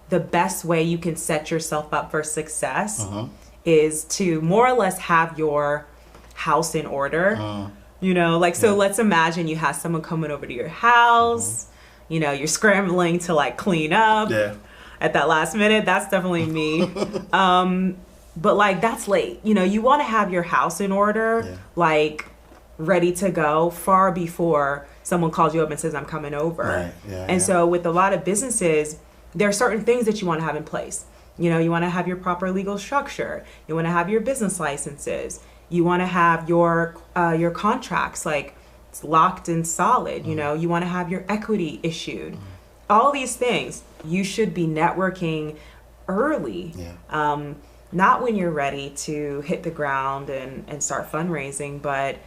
the best way you can set yourself up for success is to more or less have your house in order. You know, like, so let's imagine you have someone coming over to your house, you know, you're scrambling to like clean up at that last minute. That's definitely me. But like, that's late. You know, you want to have your house in order, like ready to go far before someone calls you up and says, I'm coming over. And so with a lot of businesses, there are certain things that you want to have in place. You know, you want to have your proper legal structure. You want to have your business licenses. You want to have your contracts, like it's locked and solid. You know, you want to have your equity issued. All these things, you should be networking early. Not when you're ready to hit the ground and start fundraising, but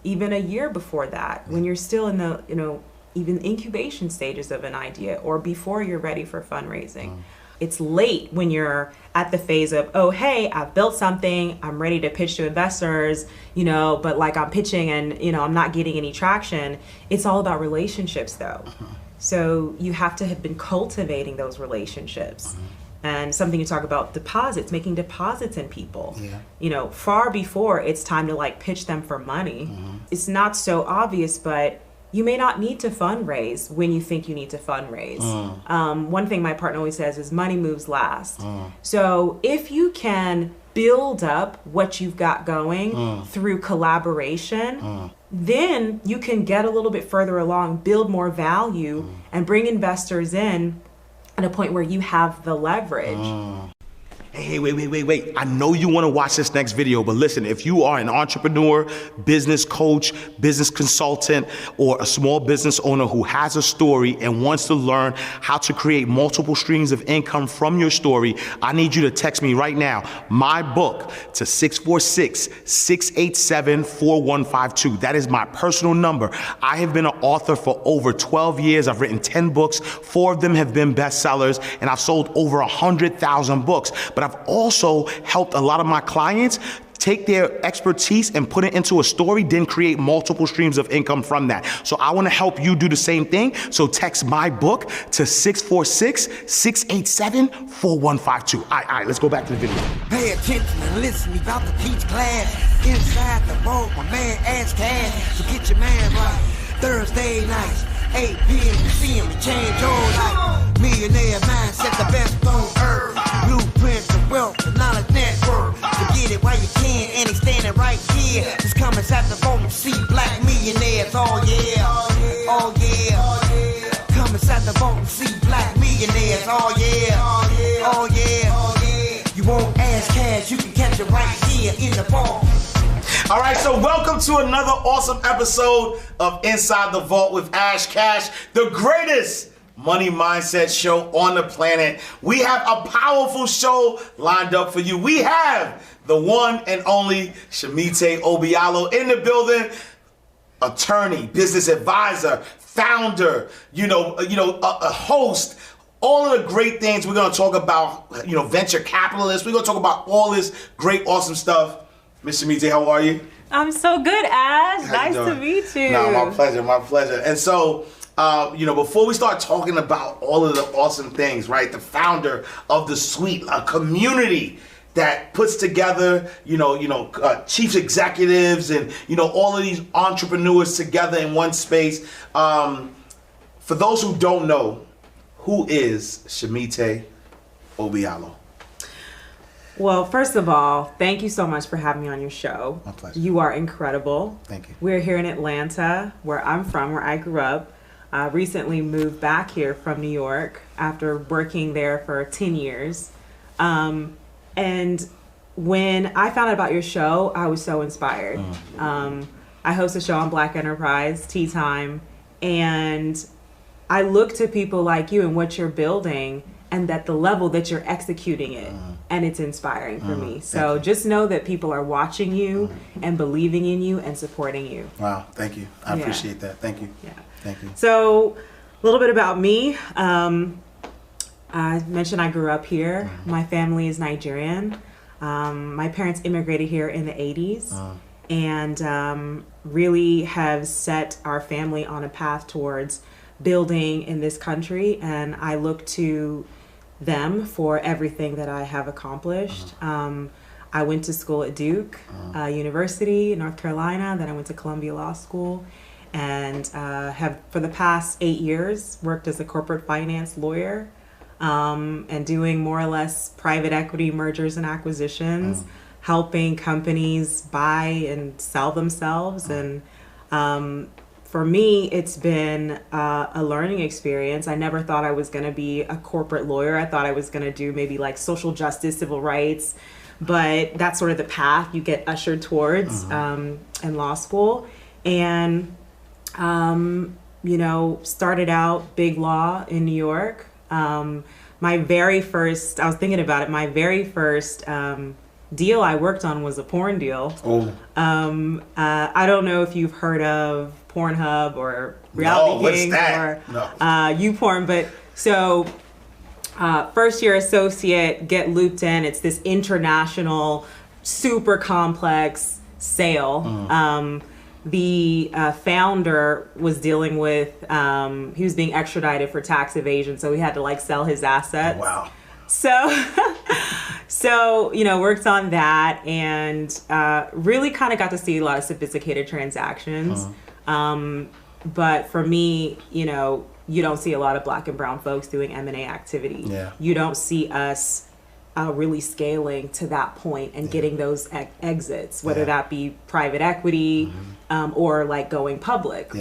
even a year before that, when you're still in the, you know, even incubation stages of an idea, or before you're ready for fundraising. It's late when you're at the phase of, oh, hey, I've built something, I'm ready to pitch to investors, you know, but like I'm pitching and, you know, I'm not getting any traction. It's all about relationships though. So you have to have been cultivating those relationships. And something you talk about, deposits, making deposits in people, you know, far before it's time to like pitch them for money. It's not so obvious, but you may not need to fundraise when you think you need to fundraise. One thing my partner always says is money moves last. So if you can build up what you've got going through collaboration, then you can get a little bit further along, build more value, and bring investors in at a point where you have the leverage. Hey, wait. I know you want to watch this next video, but listen, if you are an entrepreneur, business coach, business consultant, or a small business owner who has a story and wants to learn how to create multiple streams of income from your story, I need you to text me right now, my book, to 646-687-4152. That is my personal number. I have been an author for over 12 years. I've written 10 books. 4 of them have been bestsellers, and I've sold over 100,000 books. But I've also helped a lot of my clients take their expertise and put it into a story, then create multiple streams of income from that. So I want to help you do the same thing. So text my book to 646-687-4152. All right, let's go back to the video. Pay attention and listen, we about to teach class. Inside the vault, my man Ash Cash. So get your man right. Thursday nights, 8 p.m. you see him to change your life. Millionaire mindset, the best on earth. Blueprints of wealth, the knowledge network. So get it while you can, and he's standing right here. Just come inside the vault and see black millionaires. Oh yeah, oh yeah. Come inside the vault and see black millionaires. Oh yeah, oh yeah. You won't ask cash, you can catch it right here in the vault. All right, so welcome to another awesome episode of Inside the Vault with Ash Cash, the greatest money mindset show on the planet. We have a powerful show lined up for you. We have the one and only Shimite Obiolo in the building, attorney, business advisor, founder, a host. All of the great things we're going to talk about, venture capitalists. We're going to talk about all this great, awesome stuff. Miss Shimite, how are you? I'm so good, Ash. Nice to meet you. No, my pleasure. And so, before we start talking about all of the awesome things, right? The founder of The Suite, a community that puts together, chief executives and, all of these entrepreneurs together in one space. For those who don't know, who is Shimite Obiolo? Well, first of all, thank you so much for having me on your show. My pleasure. You are incredible. Thank you. We're here in Atlanta, where I'm from, where I grew up. I recently moved back here from New York after working there for 10 years. And when I found out about your show, I was so inspired. I host a show on Black Enterprise, Tea Time, and I look to people like you and what you're building, and that the level that you're executing it, and it's inspiring for me. So just know that people are watching you and believing in you and supporting you. Wow, thank you. I appreciate that. Thank you. Yeah. Thank you. So a little bit about me. I mentioned I grew up here. My family is Nigerian. My parents immigrated here in the 80s and really have set our family on a path towards building in this country, and I look to them for everything that I have accomplished. I went to school at Duke University in North Carolina, then I went to Columbia Law School, and have for the past 8 years worked as a corporate finance lawyer, and doing more or less private equity mergers and acquisitions, helping companies buy and sell themselves. And for me, it's been a learning experience. I never thought I was going to be a corporate lawyer. I thought I was going to do maybe like social justice, civil rights, but that's sort of the path you get ushered towards in law school. And, you know, started out big law in New York. My very first, I was thinking about it, my very first deal I worked on was a porn deal. I don't know if you've heard of Pornhub or Reality Kings or YouPorn, but so first year associate, get looped in. It's this international, super complex sale. The founder was dealing with, he was being extradited for tax evasion, so he had to like sell his assets. Wow. So, you know, worked on that, and really kind of got to see a lot of sophisticated transactions. But for me, you know, you don't see a lot of Black and brown folks doing M&A activity. You don't see us really scaling to that point and getting those exits, whether that be private equity or like going public.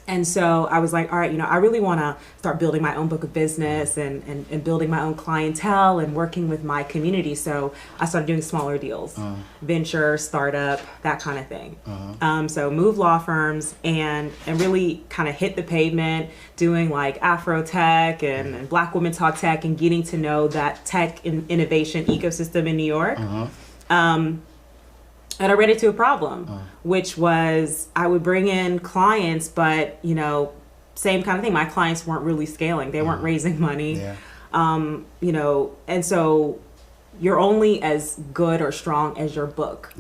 And so I was like, all right, you know, I really want to start building my own book of business and building my own clientele and working with my community. So I started doing smaller deals, venture, startup, that kind of thing. So moved law firms and really kind of hit the pavement doing like Afro tech and Black women talk tech and getting to know that tech innovation ecosystem in New York. And I ran into a problem, which was I would bring in clients, but, you know, same kind of thing. My clients weren't really scaling. They weren't raising money, you know, and so you're only as good or strong as your book.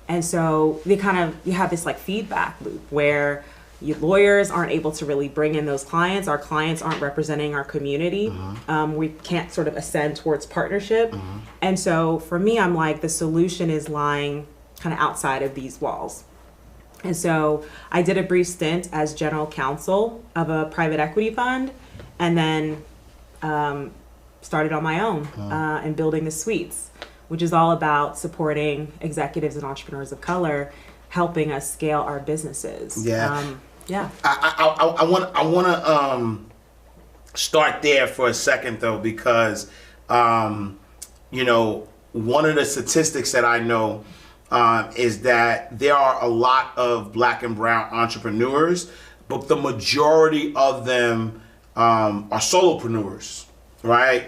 And so you have this like feedback loop where lawyers aren't able to really bring in those clients. Our clients aren't representing our community. We can't sort of ascend towards partnership. And so for me, I'm like, the solution is lying kind of outside of these walls. And so I did a brief stint as general counsel of a private equity fund, and then started on my own and building the Suites, which is all about supporting executives and entrepreneurs of color, helping us scale our businesses. I want to start there for a second though, because you know, one of the statistics that I know is that there are a lot of Black and brown entrepreneurs, but the majority of them are solopreneurs, right?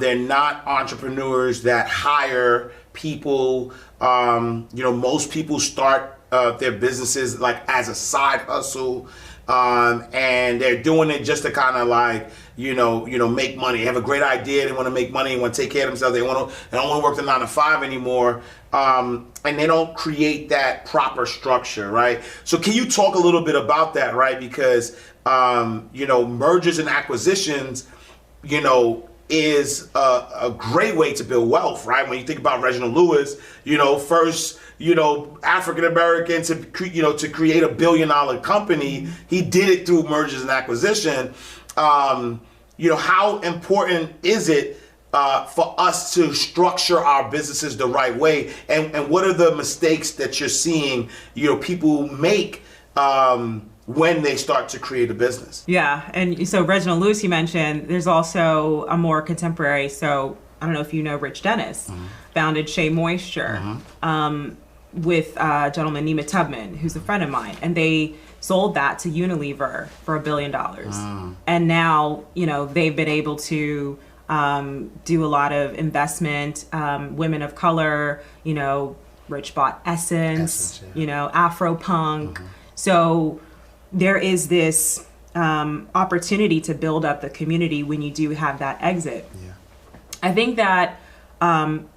They're not entrepreneurs that hire people. You know, most people start their businesses like as a side hustle, and they're doing it just to kind of like, you know, make money. They have a great idea. They want to make money. They want to take care of themselves. They don't want to work the 9 to 5 anymore. And they don't create that proper structure, right? So can you talk a little bit about that, right? Because, you know, mergers and acquisitions, you know, is a great way to build wealth, right? When you think about Reginald Lewis, you know, first, you know, African-American to create $1 billion company, he did it through mergers and acquisition. You know, how important is it for us to structure our businesses the right way, and what are the mistakes that you're seeing, you know, people make when they start to create a business? Yeah, and so Reginald Lewis, you mentioned, there's also a more contemporary, so I don't know if you know Rich Dennis, founded Shea Moisture with a gentleman, Nima Tubman, who's a friend of mine, and they sold that to Unilever for $1 billion. And now, you know, they've been able to do a lot of investment, women of color, you know, Rich bought Essence, you know, Afro Punk. So there is this opportunity to build up the community when you do have that exit. I think that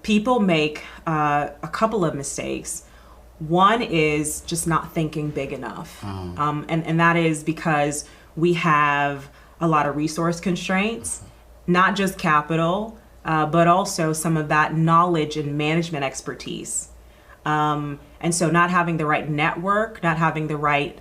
people make a couple of mistakes. One is just not thinking big enough. And that is because we have a lot of resource constraints, not just capital, but also some of that knowledge and management expertise. And so not having the right network, not having the right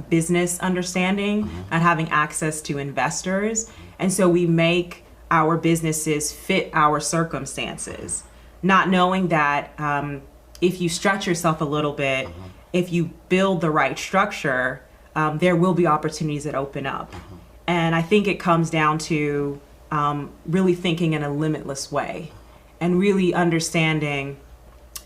business understanding, not having access to investors. And so we make our businesses fit our circumstances, not knowing that if you stretch yourself a little bit, if you build the right structure, there will be opportunities that open up. And I think it comes down to really thinking in a limitless way and really understanding,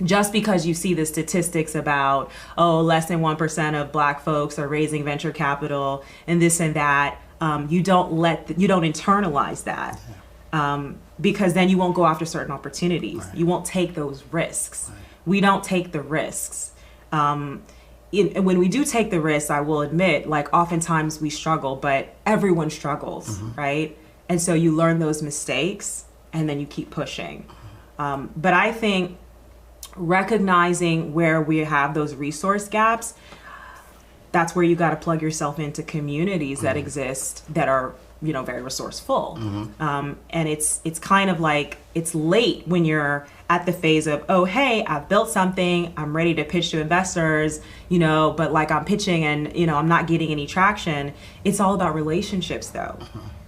just because you see the statistics about, less than 1% of Black folks are raising venture capital and this and that, you don't internalize that, because then you won't go after certain opportunities. Right. You won't take those risks. Right. We don't take the risks. When we do take the risks, I will admit, like, oftentimes we struggle, but everyone struggles, right? And so you learn those mistakes and then you keep pushing. But I think recognizing where we have those resource gaps, that's where you got to plug yourself into communities that exist that are, very resourceful. And it's kind of like, it's late when you're at the phase of, hey, I've built something, I'm ready to pitch to investors, but like I'm pitching and, I'm not getting any traction. It's all about relationships though.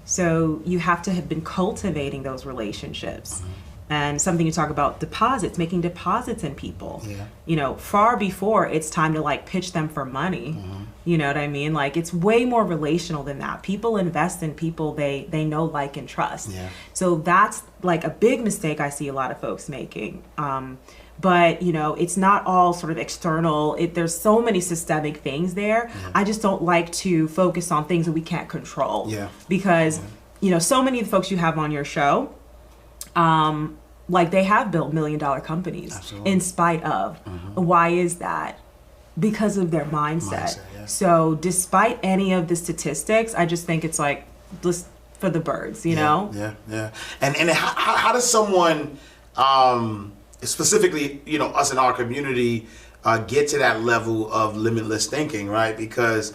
So you have to have been cultivating those relationships. And something you talk about, deposits, making deposits in people, far before it's time to like pitch them for money. You know what I mean? Like, it's way more relational than that. People invest in people they know, like, and trust. So that's like a big mistake I see a lot of folks making. But, it's not all sort of external. There's so many systemic things there. I just don't like to focus on things that we can't control. Because, so many of the folks you have on your show, like, they have built $1 million companies. Absolutely. In spite of. Why is that? Because of their mindset. So despite any of the statistics, I just think it's like, just for the birds, you know? And how does someone, specifically, us in our community, get to that level of limitless thinking, right? Because,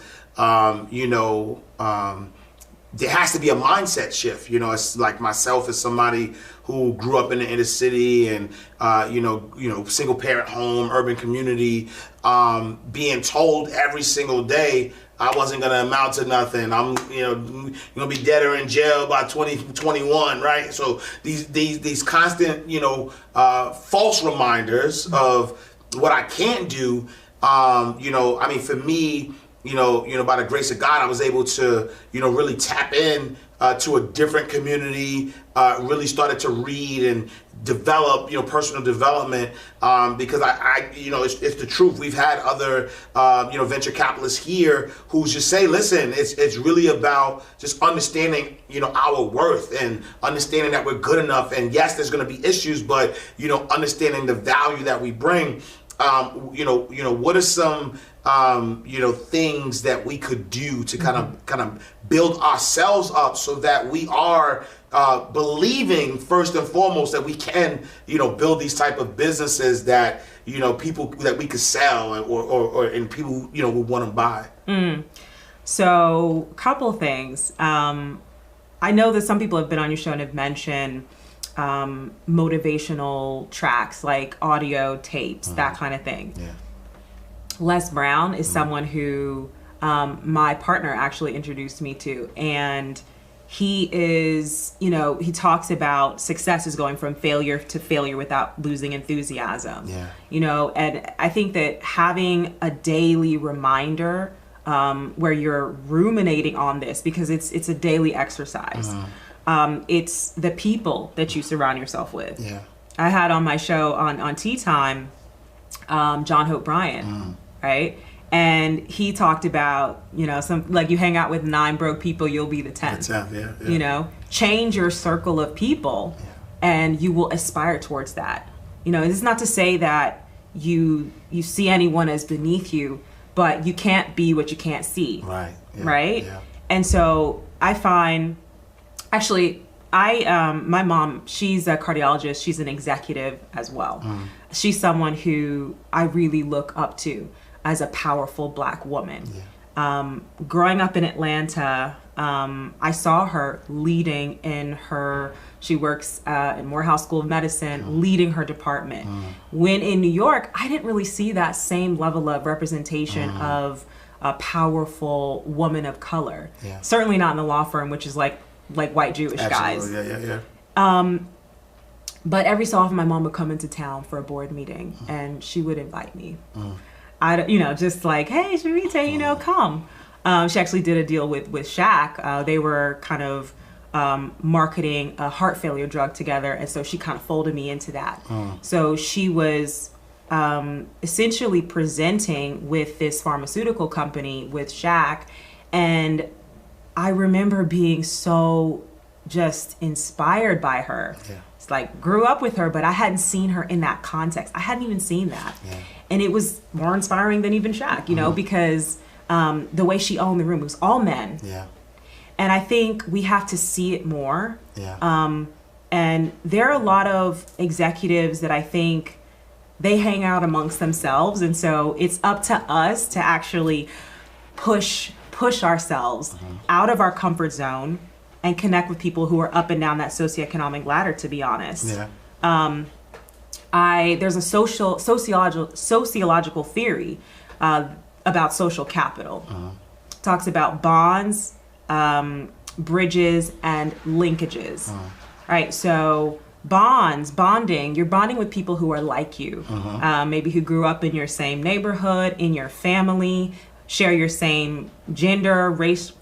there has to be a mindset shift. It's like myself as somebody who grew up in the inner city and, single parent home, urban community, being told every single day I wasn't going to amount to nothing. I'm, going to be dead or in jail by 2021, right? So these constant, false reminders of what I can't do, for me, by the grace of God, I was able to, really tap in to a different community, really started to read and develop, personal development, because I it's the truth. We've had other, venture capitalists here who just say, listen, it's really about just understanding, our worth and understanding that we're good enough. And yes, there's going to be issues, but, understanding the value that we bring. What are some things that we could do to kind of build ourselves up so that we are believing first and foremost that we can, build these type of businesses that, people that we could sell or and people, would want to buy. So a couple things. I know that some people have been on your show and have mentioned motivational tracks like audio tapes, that kind of thing. Les Brown is someone who my partner actually introduced me to, and he is, he talks about success is going from failure to failure without losing enthusiasm. And I think that having a daily reminder where you're ruminating on this, because it's a daily exercise. It's the people that you surround yourself with. I had on my show on Tea Time, John Hope Bryant, right? And he talked about, some, like, you hang out with 9 broke people, you'll be the 10th. Change your circle of people and you will aspire towards that. It's not to say that you see anyone as beneath you, but you can't be what you can't see. Right? And so I find, actually, my mom, she's a cardiologist. She's an executive as well. She's someone who I really look up to as a powerful Black woman. growing up in Atlanta, I saw her leading in her, she works in Morehouse School of Medicine, leading her department. When in New York, I didn't really see that same level of representation of a powerful woman of color. Yeah. Certainly not in the law firm, which is like white Jewish guys. Yeah. But every so often my mom would come into town for a board meeting and she would invite me. Just like, hey, Shimite, come. She actually did a deal with Shaq. They were kind of marketing a heart failure drug together. And so she kind of folded me into that. So she was essentially presenting with this pharmaceutical company with Shaq. And I remember being so just inspired by her. Yeah. It's like, grew up with her, but I hadn't seen her in that context. I hadn't even seen that. Yeah. And it was more inspiring than even Shaq, because the way she owned the room, it was all men. Yeah. And I think we have to see it more. Yeah. And there are a lot of executives that I think they hang out amongst themselves. And so it's up to us to actually push ourselves out of our comfort zone and connect with people who are up and down that socioeconomic ladder, to be honest. Yeah. There's a sociological theory about social capital. Talks about bonds, bridges, and linkages. Right, so bonding, you're bonding with people who are like you, maybe who grew up in your same neighborhood, in your family, share your same gender, race,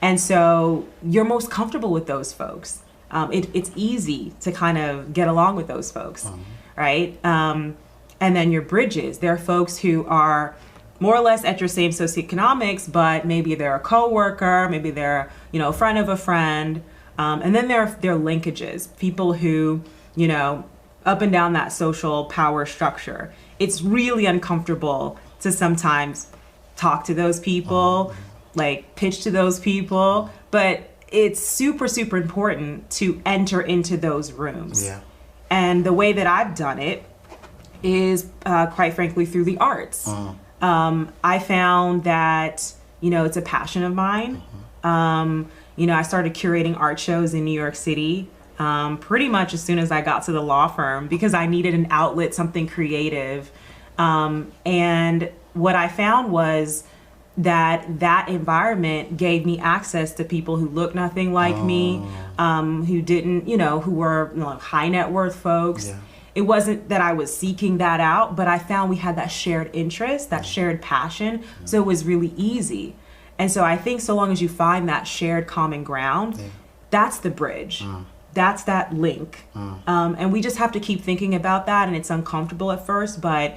and so you're most comfortable with those folks. It's easy to kind of get along with those folks, right? And then your bridges, there are folks who are more or less at your same socioeconomics, but maybe they're a coworker, maybe they're a friend of a friend, and then there are linkages, people who up and down that social power structure. It's really uncomfortable to sometimes talk to those people, like pitch to those people, but it's super, super important to enter into those rooms. Yeah. And the way that I've done it is, quite frankly, through the arts. I found that, it's a passion of mine. I started curating art shows in New York City pretty much as soon as I got to the law firm because I needed an outlet, something creative. And what I found was that environment gave me access to people who looked nothing like me, who didn't, who were high net worth folks. Yeah. It wasn't that I was seeking that out, but I found we had that shared interest, that shared passion. So it was really easy. And so I think so long as you find that shared common ground, that's the bridge. That's that link. And we just have to keep thinking about that. And it's uncomfortable at first, but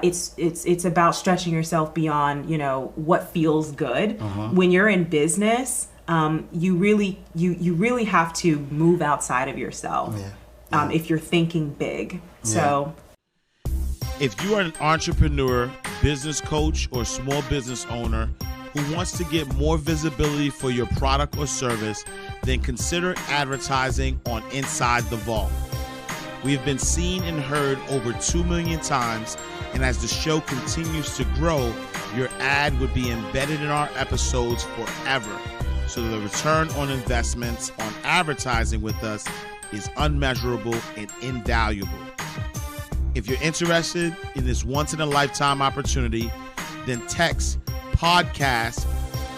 it's about stretching yourself beyond, what feels good. When you're in business, you really have to move outside of yourself. If you're thinking big. So if you are an entrepreneur, business coach, or small business owner who wants to get more visibility for your product or service, then consider advertising on Inside the Vault. We've been seen and heard over 2 million times, and as the show continues to grow, your ad would be embedded in our episodes forever. So the return on investments on advertising with us is unmeasurable and invaluable. If you're interested in this once-in-a-lifetime opportunity, then text podcast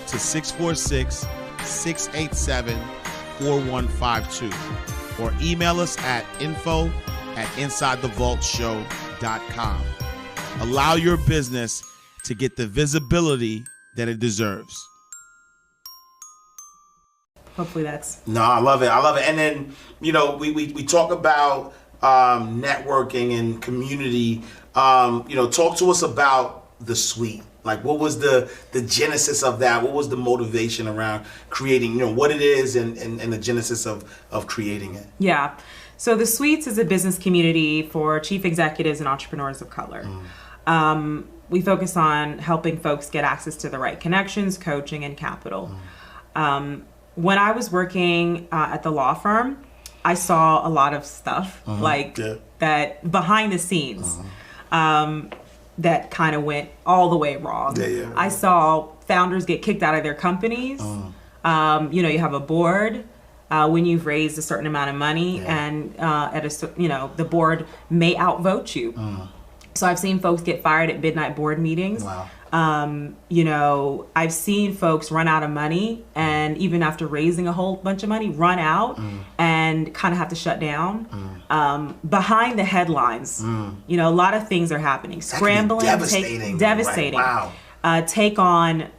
to 646-687-4152 or email us at info@insidethevaultshow.com. Allow your business to get the visibility that it deserves. Hopefully that's... No, I love it. And then, we talk about networking and community. Talk to us about the suite. Like, what was the genesis of that? What was the motivation around creating, what it is and the genesis of creating it? Yeah. So the Suites is a business community for chief executives and entrepreneurs of color. We focus on helping folks get access to the right connections, coaching, and capital. When I was working at the law firm, I saw a lot of stuff that behind the scenes. that kind of went all the way wrong. I saw founders get kicked out of their companies. You have a board when you've raised a certain amount of money, and the board may outvote you. So I've seen folks get fired at midnight board meetings. Wow. I've seen folks run out of money, and even after raising a whole bunch of money, run out and kind of have to shut down. Behind the headlines, a lot of things are happening. Scrambling, devastating. Devastating. Right? Wow. Take on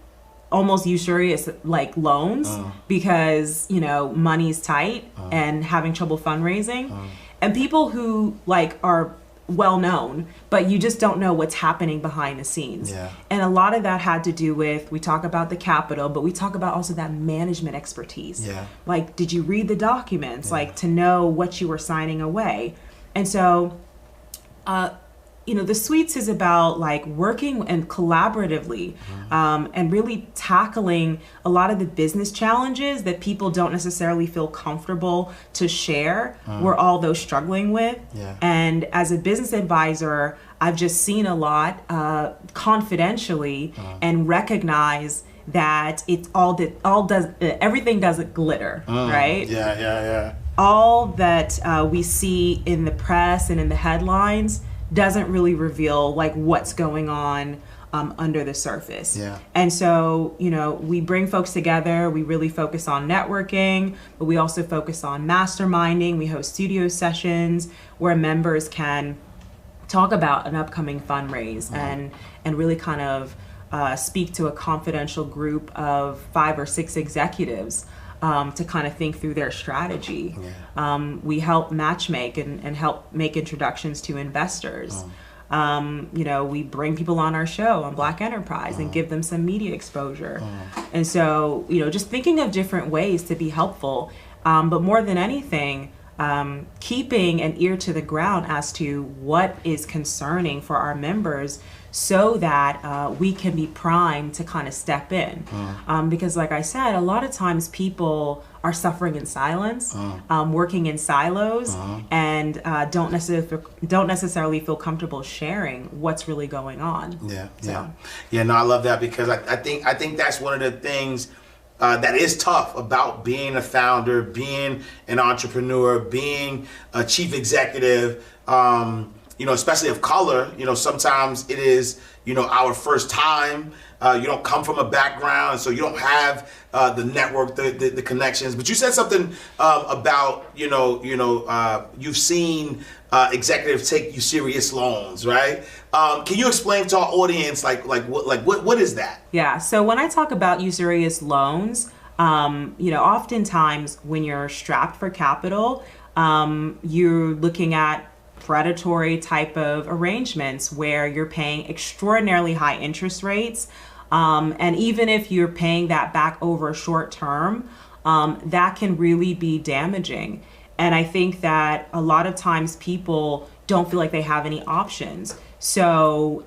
almost usurious like loans because money's tight and having trouble fundraising, and people who are well known, but you just don't know what's happening behind the scenes. And a lot of that had to do with, we talk about the capital, but we talk about also that management expertise. Like, did you read the documents, like to know what you were signing away? And so the Suites is about like working and collaboratively and really tackling a lot of the business challenges that people don't necessarily feel comfortable to share. We're all those struggling with. And as a business advisor, I've just seen a lot confidentially and recognize that it's everything doesn't glitter, right? All that we see in the press and in the headlines doesn't really reveal like what's going on under the surface. And so, we bring folks together, we really focus on networking, but we also focus on masterminding. We host studio sessions where members can talk about an upcoming fundraise and really kind of speak to a confidential group of 5 or 6 executives to kind of think through their strategy. We help matchmake and help make introductions to investors. We bring people on our show on Black Enterprise and give them some media exposure. And so, just thinking of different ways to be helpful, but more than anything, keeping an ear to the ground as to what is concerning for our members so that we can be primed to kind of step in. Because like I said, a lot of times people are suffering in silence, working in silos, and don't necessarily feel comfortable sharing what's really going on. No, I love that, because I think that's one of the things that is tough about being a founder, being an entrepreneur, being a chief executive, especially of color. Sometimes it is, our first time. You don't come from a background, so you don't have the network, the connections. But you said something about, you've seen executives take usurious loans, right? Can you explain to our audience, what is that? Yeah. So when I talk about usurious loans, oftentimes when you're strapped for capital, you're looking at predatory type of arrangements where you're paying extraordinarily high interest rates. And even if you're paying that back over a short term, that can really be damaging. And I think that a lot of times people don't feel like they have any options. So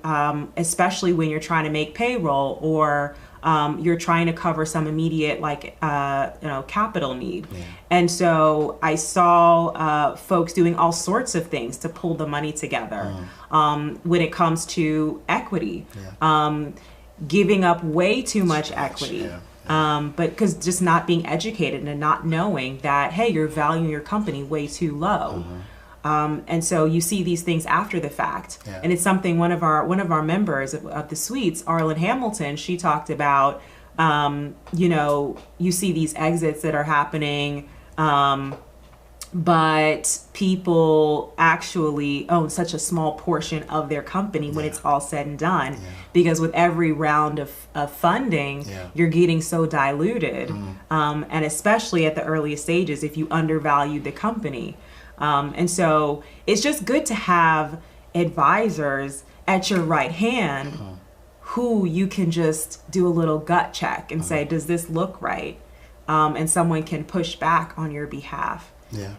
especially when you're trying to make payroll or you're trying to cover some immediate capital need. And so I saw folks doing all sorts of things to pull the money together when it comes to equity, giving up way too much equity. But because just not being educated and not knowing that, hey, you're valuing your company way too low. And so you see these things after the fact. And it's something one of our members of the Suites, Arlen Hamilton, she talked about, you see these exits that are happening, but people actually own such a small portion of their company when it's all said and done. Because with every round of funding, you're getting so diluted. And especially at the earliest stages, if you undervalue the company. And so it's just good to have advisors at your right hand who you can just do a little gut check and say, does this look right? And someone can push back on your behalf.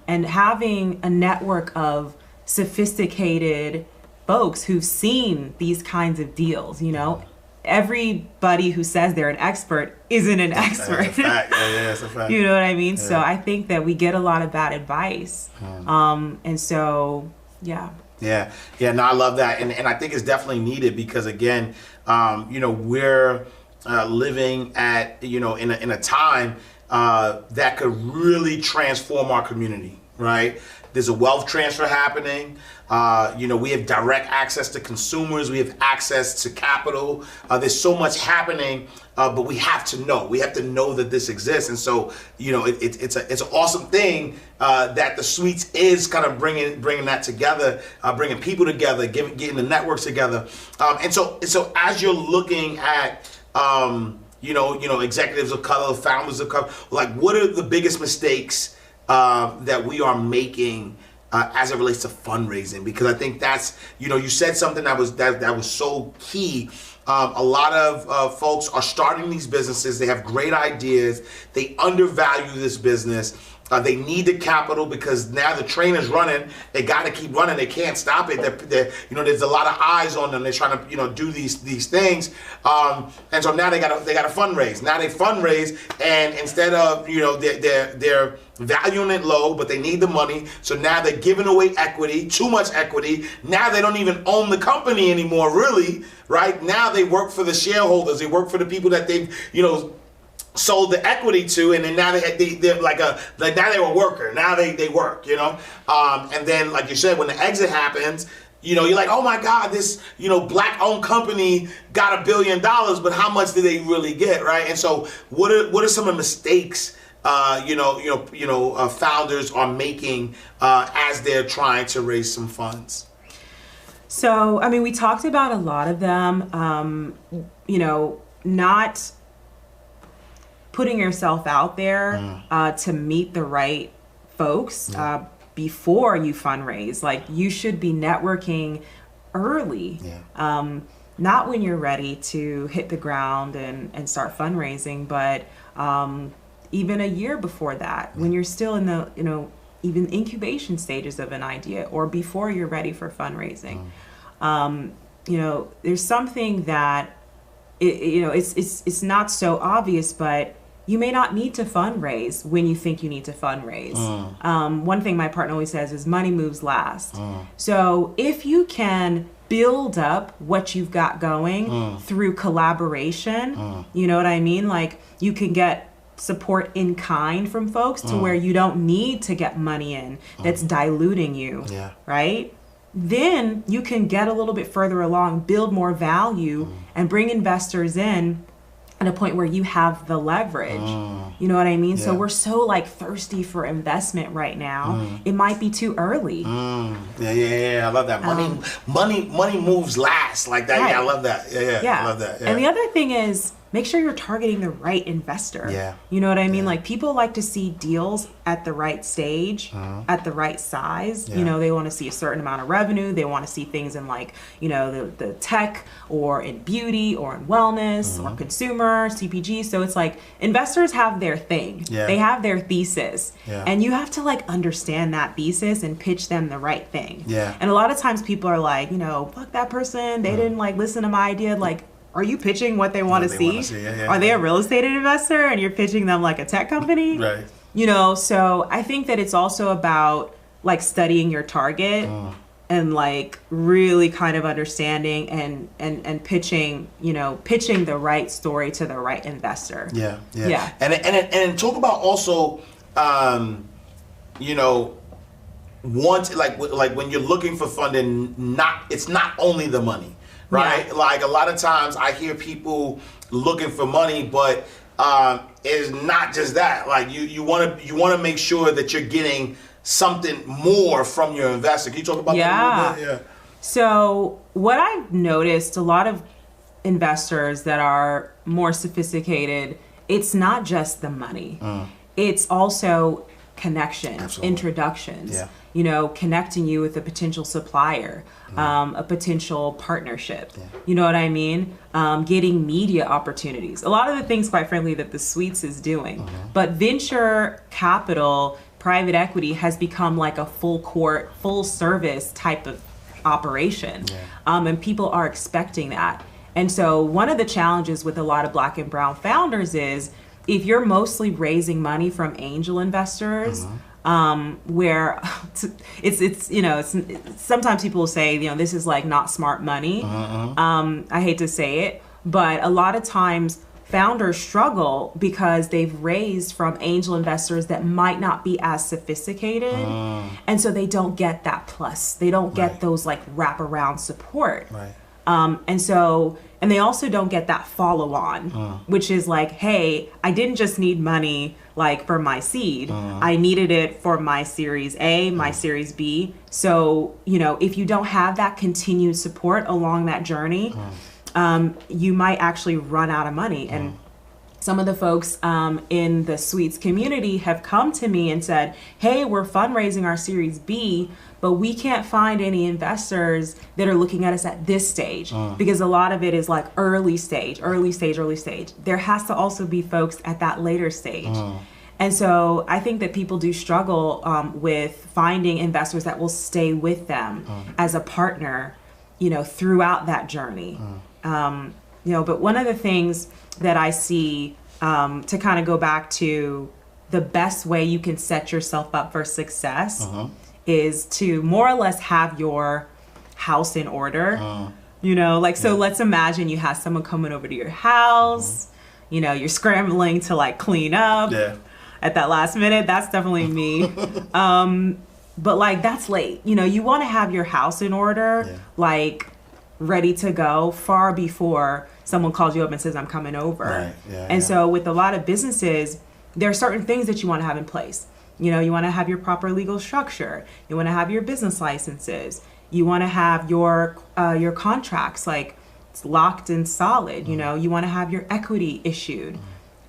And having a network of sophisticated folks who've seen these kinds of deals, everybody who says they're an expert isn't an expert. That's a fact. That's a fact. You know what I mean? So I think that we get a lot of bad advice. And so, Yeah. No, I love that, and I think it's definitely needed because again, we're living at in a time that could really transform our community, right? There's a wealth transfer happening. We have direct access to consumers. We have access to capital. There's so much happening, but we have to know. We have to know that this exists. And so, it's an awesome thing that the Suites is kind of bringing that together, bringing people together, getting the networks together. And so as you're looking at executives of color, founders of color, like what are the biggest mistakes that we are making as it relates to fundraising? Because I think that's, you said something that was so key. A lot of folks are starting these businesses. They have great ideas. They undervalue this business. They need the capital because now the train is running. They got to keep running. They can't stop it. There's a lot of eyes on them. They're trying to do these things, and so now they got to fundraise. Now they fundraise, and instead of they're valuing it low, but they need the money. So now they're giving away equity, too much equity. Now they don't even own the company anymore, really. Right now they work for the shareholders. They work for the people that they've sold the equity to, and then now they're like now they're a worker. Now they work, and then like you said, when the exit happens, you're like, oh my God, this black-owned company got $1 billion, but how much did they really get, right? And so what are some of the mistakes founders are making as they're trying to raise some funds? So we talked about a lot of them. Not putting yourself out there to meet the right folks before you fundraise. Like you should be networking early, not when you're ready to hit the ground and start fundraising, but even a year before that, when you're still in the even incubation stages of an idea, or before you're ready for fundraising. There's something that it's not so obvious, but you may not need to fundraise when you think you need to fundraise. One thing my partner always says is money moves last. So if you can build up what you've got going through collaboration, you know what I mean? Like you can get support in kind from folks to where you don't need to get money in that's diluting you, right? Then you can get a little bit further along, build more value, and bring investors in at a point where you have the leverage. You know what I mean? So we're so thirsty for investment right now. It might be too early. Yeah. I love that. Money moves last like that. Right. Yeah, I love that. Yeah. I love that. Yeah. And the other thing is, make sure you're targeting the right investor. Yeah. You know what I mean? Like people like to see deals at the right stage, at the right size. Yeah. They want to see a certain amount of revenue. They want to see things in the tech or in beauty or in wellness or consumer, CPG. So it's like investors have their thing. Yeah. They have their thesis. Yeah. And you have to understand that thesis and pitch them the right thing. Yeah. And a lot of times people are like, fuck that person. They didn't listen to my idea. Are you pitching what they want to see? Yeah. Are they a real estate investor and you're pitching them like a tech company? Right. So I think that it's also about studying your target and really kind of understanding and pitching the right story to the right investor. Yeah. And talk about also when you're looking for funding, it's not only the money. Right? Yeah. A lot of times I hear people looking for money, but it's not just that. You want to make sure that you're getting something more from your investor. Can you talk about that a little bit? Yeah. So what I've noticed, a lot of investors that are more sophisticated, it's not just the money. It's also connections, Absolutely. Introductions, connecting you with a potential supplier, a potential partnership. You know what I mean? Getting media opportunities. A lot of the things, quite frankly, that the Suites is doing. But venture capital, private equity has become a full service type of operation. And people are expecting that. And so one of the challenges with a lot of Black and brown founders is if you're mostly raising money from angel investors, where it's you know, it's sometimes people will say, you know, this is like not smart money. I hate to say it, but a lot of times founders struggle because they've raised from angel investors that might not be as sophisticated. And so they don't get that plus. They don't get those like wraparound support. And they also don't get that follow on, which is like, hey, I didn't just need money like for my seed. I needed it for my Series A, my Series B. So, you know, if you don't have that continued support along that journey, you might actually run out of money. And some of the folks in the Sweets community have come to me and said, hey, we're fundraising our Series B, but we can't find any investors that are looking at us at this stage, because a lot of it is like early stage. There has to also be folks at that later stage. And so I think that people do struggle with finding investors that will stay with them as a partner, you know, throughout that journey. You know, but one of the things that I see to kind of go back to the best way you can set yourself up for success is to more or less have your house in order. You know, like, so let's imagine you have someone coming over to your house, you know, you're scrambling to like clean up at that last minute. That's definitely me. But like, that's late. You know, you want to have your house in order, like ready to go far before someone calls you up and says, I'm coming over. So with a lot of businesses, there are certain things that you want to have in place. You know, you want to have your proper legal structure. You want to have your business licenses. You want to have your contracts like it's locked and solid. You know, you want to have your equity issued.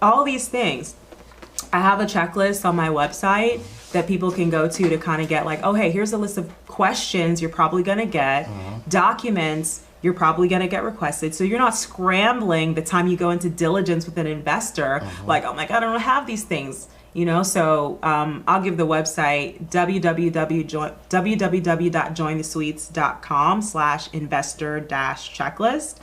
All these things. I have a checklist on my website that people can go to kind of get like, oh, hey, here's a list of questions you're probably going to get, documents you're probably going to get requested. So you're not scrambling the time you go into diligence with an investor, like, oh my God, I don't have these things, you know? So I'll give the website www.jointhesweets.com/investor-checklist.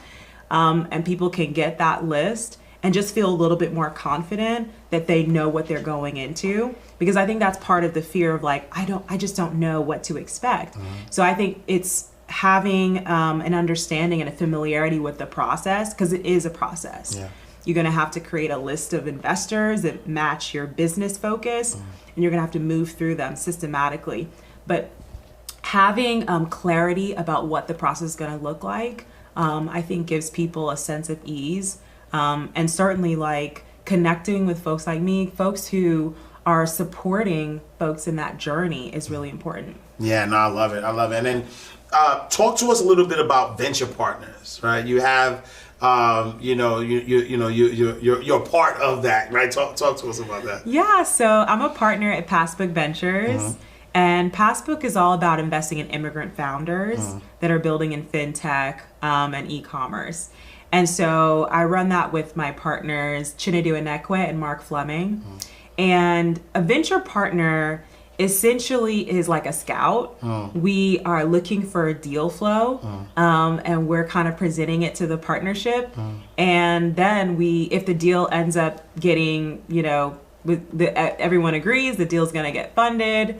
And people can get that list and just feel a little bit more confident that they know what they're going into. Because I think that's part of the fear of like, I just don't know what to expect. So I think it's having an understanding and a familiarity with the process, because it is a process. You're going to have to create a list of investors that match your business focus, and you're going to have to move through them systematically. But having clarity about what the process is going to look like, I think gives people a sense of ease. And certainly like connecting with folks like me, folks who are supporting folks in that journey is really important. Yeah, no, I love it. And then talk to us a little bit about venture partners, right? You have, you're part of that, right? Talk to us about that. Yeah, so I'm a partner at Passbook Ventures. And Passbook is all about investing in immigrant founders that are building in fintech and e-commerce. And so I run that with my partners, Chinedu Inekwe and Mark Fleming. And a venture partner essentially is like a scout. We are looking for a deal flow, and we're kind of presenting it to the partnership. And then if the deal ends up getting, you know, everyone agrees the deal's going to get funded,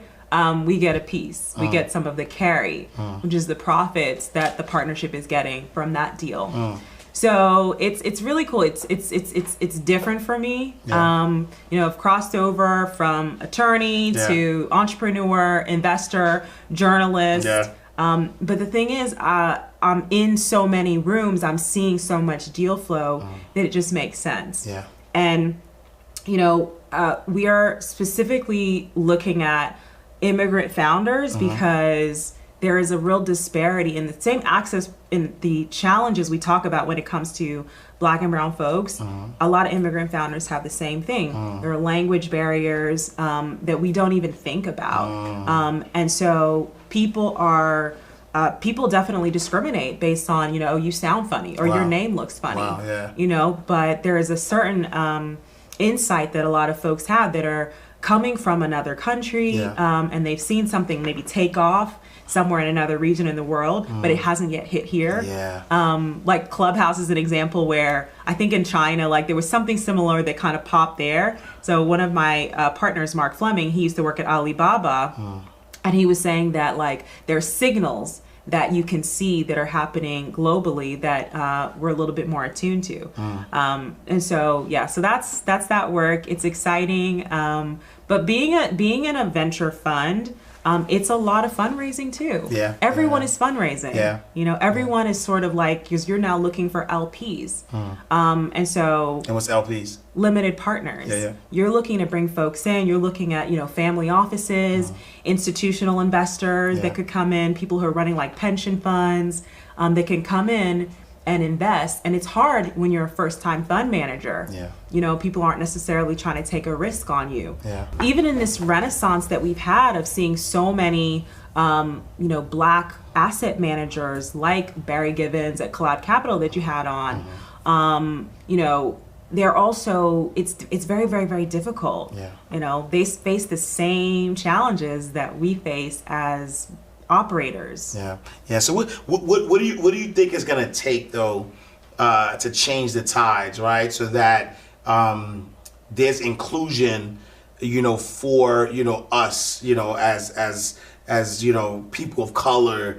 we get a piece. We get some of the carry, which is the profits that the partnership is getting from that deal. So it's really cool. It's different for me. You know, I've crossed over from attorney to entrepreneur, investor, journalist. But the thing is, I'm in so many rooms. I'm seeing so much deal flow that it just makes sense. And you know, we are specifically looking at immigrant founders because there is a real disparity in the same access in the challenges we talk about when it comes to Black and brown folks. A lot of immigrant founders have the same thing. There are language barriers that we don't even think about. And so people definitely discriminate based on, you know, you sound funny or your name looks funny, you know, but there is a certain insight that a lot of folks have that are coming from another country and they've seen something maybe take off somewhere in another region in the world, but it hasn't yet hit here. Like Clubhouse is an example where I think in China, like there was something similar that kind of popped there. So one of my partners, Mark Fleming, he used to work at Alibaba. And he was saying that like there's signals that you can see that are happening globally that we're a little bit more attuned to. And so, yeah, so that's that work. It's exciting. But being in a venture fund, it's a lot of fundraising too. Yeah. Everyone is fundraising. Yeah. You know, everyone is sort of like, because you're now looking for LPs. And so. And what's LPs? Limited partners. Yeah. You're looking to bring folks in. You're looking at, you know, family offices, institutional investors that could come in, people who are running like pension funds, that can come in and invest. And it's hard when you're a first-time fund manager. Yeah. You know, people aren't necessarily trying to take a risk on you. Yeah. Even in this renaissance that we've had of seeing so many, you know, Black asset managers like Barry Givens at Collab Capital that you had on, you know, they're also, it's very, very, very difficult. Yeah. You know, they face the same challenges that we face as operators. Yeah. So what do you think is going to take though to change the tides, right? So that there's inclusion, you know, for, you know, us, you know, as you know, people of color,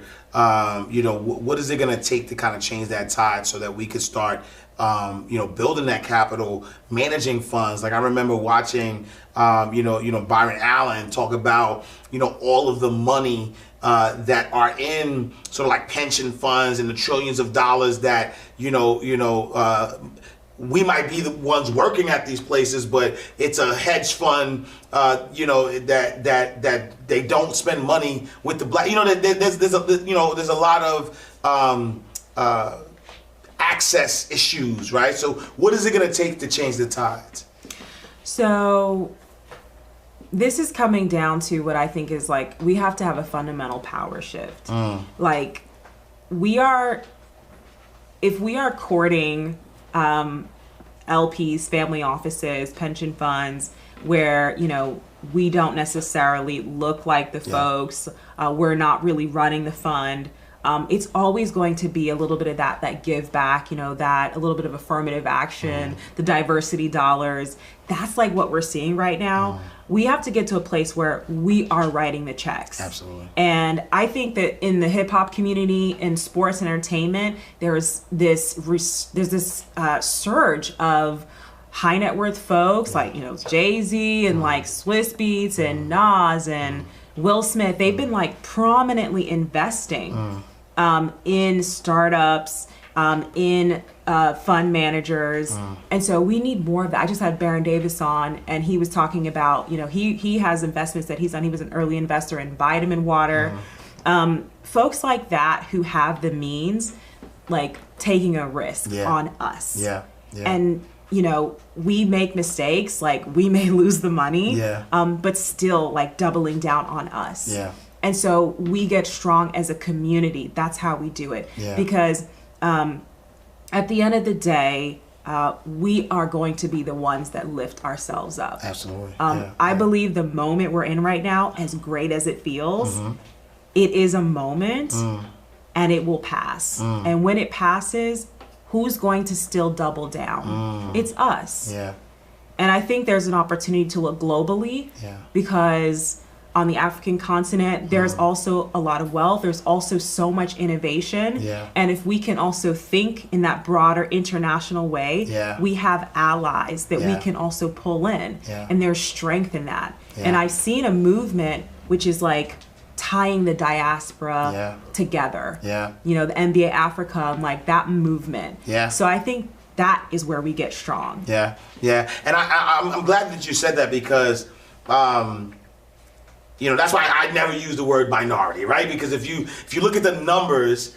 you know, what is it going to take to kind of change that tide so that we could start you know, building that capital, managing funds. Like I remember watching, you know, Byron Allen talk about, you know, all of the money that are in sort of like pension funds and the trillions of dollars that, you know, we might be the ones working at these places, but it's a hedge fund, you know, that they don't spend money with the Black. You know, there's a lot of access issues, right? So what is it going to take to change the tides? So this is coming down to what I think is like, we have to have a fundamental power shift. Like if we are courting LPs, family offices, pension funds, where, you know, we don't necessarily look like the folks, we're not really running the fund, it's always going to be a little bit of that give back, you know, that a little bit of affirmative action, the diversity dollars. That's like what we're seeing right now. We have to get to a place where we are writing the checks. Absolutely. And I think that in the hip hop community, in sports and entertainment, there's this surge of high net worth folks like, you know, Jay-Z and like Swiss Beats and Nas and Will Smith. They've been like prominently investing in startups, in fund managers. And so we need more of that. I just had Baron Davis on, and he was talking about, you know, he has investments that he's done. He was an early investor in vitamin water. Folks like that who have the means, like taking a risk on us. And, you know, we make mistakes, like we may lose the money, but still like doubling down on us. And so we get strong as a community. That's how we do it. Because at the end of the day, we are going to be the ones that lift ourselves up. Absolutely. I believe the moment we're in right now, as great as it feels, it is a moment and it will pass. And when it passes, who's going to still double down? It's us. And I think there's an opportunity to look globally because on the African continent, there's also a lot of wealth. There's also so much innovation. And if we can also think in that broader international way, we have allies that we can also pull in. And there's strength in that. And I've seen a movement which is like tying the diaspora together. You know, the NBA Africa, and like that movement. So I think that is where we get strong. And I'm glad that you said that because you know, that's why I never use the word minority, right? Because if you look at the numbers,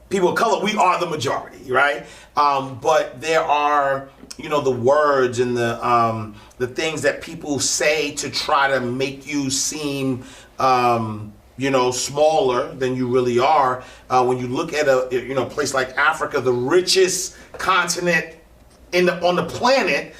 people of color, we are the majority, right? But there are, you know, the words and the things that people say to try to make you seem, you know, smaller than you really are. When you look at a, you know, place like Africa, the richest continent on the planet,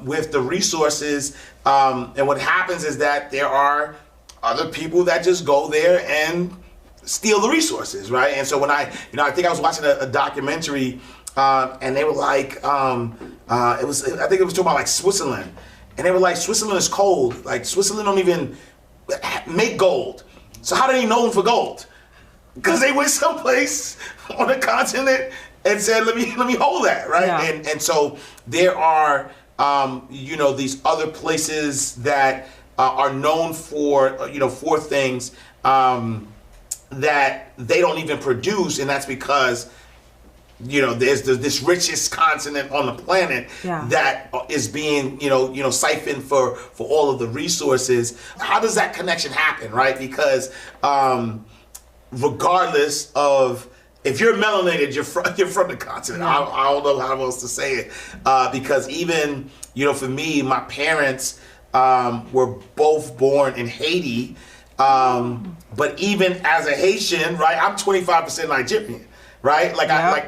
with the resources, and what happens is that there are other people that just go there and steal the resources, right? And so when I think I was watching a documentary, and they were like, I think it was talking about like Switzerland, and they were like, Switzerland is cold, like Switzerland don't even make gold. So how do they know them for gold? Because they went someplace on the continent and said, let me hold that, right? Yeah. And so there are, these other places that are known for, for things that they don't even produce, and that's because there's this richest continent on the planet that is being, siphoned for all of the resources. How does that connection happen, right? Because regardless of if you're melanated, you're from the continent. Yeah. I don't know how else to say it, because even for me, my parents were both born in Haiti, but even as a Haitian, right, I'm 25% Nigerian. Right, I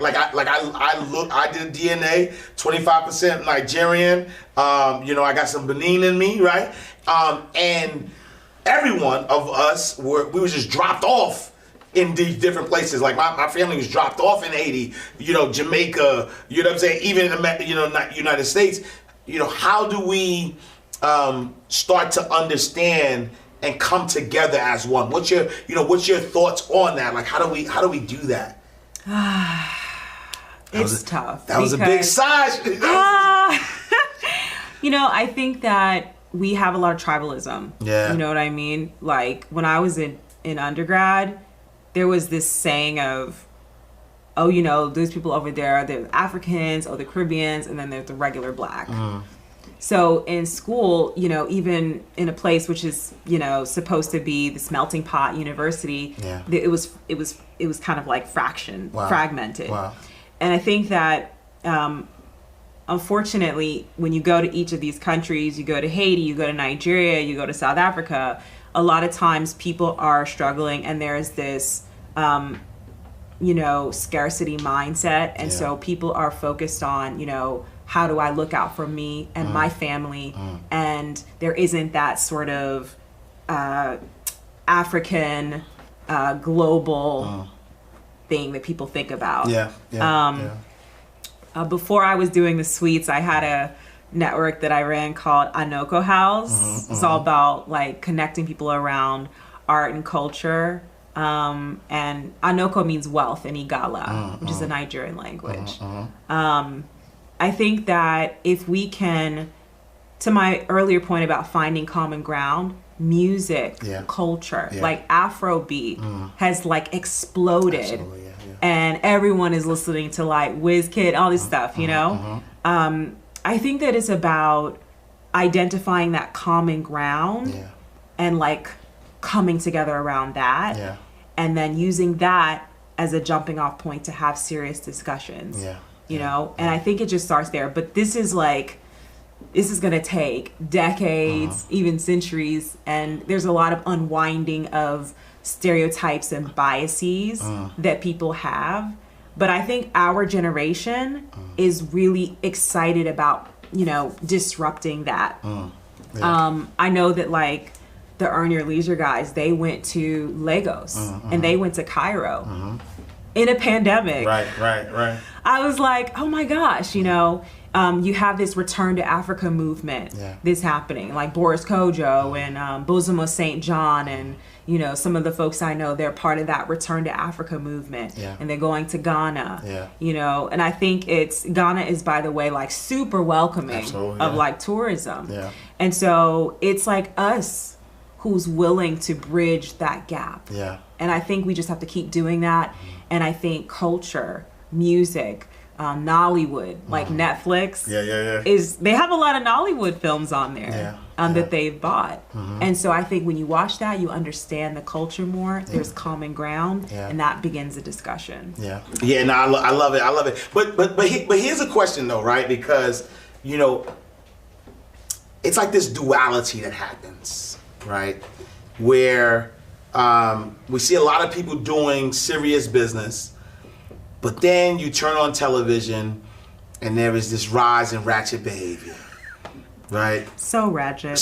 did DNA, 25% Nigerian. I got some Benin in me, right? And every one of us we were just dropped off in these different places. Like my family was dropped off in Haiti, Jamaica, what I'm saying, even in the United States. How do we start to understand and come together as one? What's your thoughts on that? Like, how do we do that? It's tough. That was a big size. I think that we have a lot of tribalism. Yeah. You know what I mean? Like when I was in undergrad, there was this saying of, those people over there, they're Africans, the Caribbeans, and then there's the regular black. So in school, even in a place which is, supposed to be this melting pot university, it was kind of like fragmented. Wow. And I think that, unfortunately, when you go to each of these countries, you go to Haiti, you go to Nigeria, you go to South Africa, a lot of times people are struggling, and there's this, scarcity mindset. And so people are focused on, how do I look out for me and my family? And there isn't that sort of African global thing that people think about. Before I was doing the suites, I had a network that I ran called Anoko House. It's all about like connecting people around art and culture. And Anoko means wealth in Igala, which is a Nigerian language. I think that if we can, to my earlier point about finding common ground, music, culture, like Afrobeat has like exploded. Absolutely, and everyone is listening to like Wizkid, all this stuff, I think that it's about identifying that common ground and like coming together around that and then using that as a jumping off point to have serious discussions. And I think it just starts there. But this is going to take decades, even centuries. And there's a lot of unwinding of stereotypes and biases that people have. But I think our generation is really excited about, disrupting that. I know that like the Earn Your Leisure guys, they went to Lagos and they went to Cairo. In a pandemic. Right. I was like, oh my gosh, you have this Return to Africa movement that's happening. Like Boris Kojo and Bosom of St. John and, some of the folks I know, they're part of that Return to Africa movement. And they're going to Ghana. And I think Ghana is, by the way, like super welcoming of like tourism. And so it's like us who's willing to bridge that gap. And I think we just have to keep doing that. And I think culture, music, Nollywood, like Netflix, they have a lot of Nollywood films on there that they've bought. And so I think when you watch that, you understand the culture more. There's common ground, and that begins a discussion. No, I love it. But here's a question though, right? Because it's like this duality that happens, right? Where we see a lot of people doing serious business, but then you turn on television and there is this rise in ratchet behavior, right? So ratchet.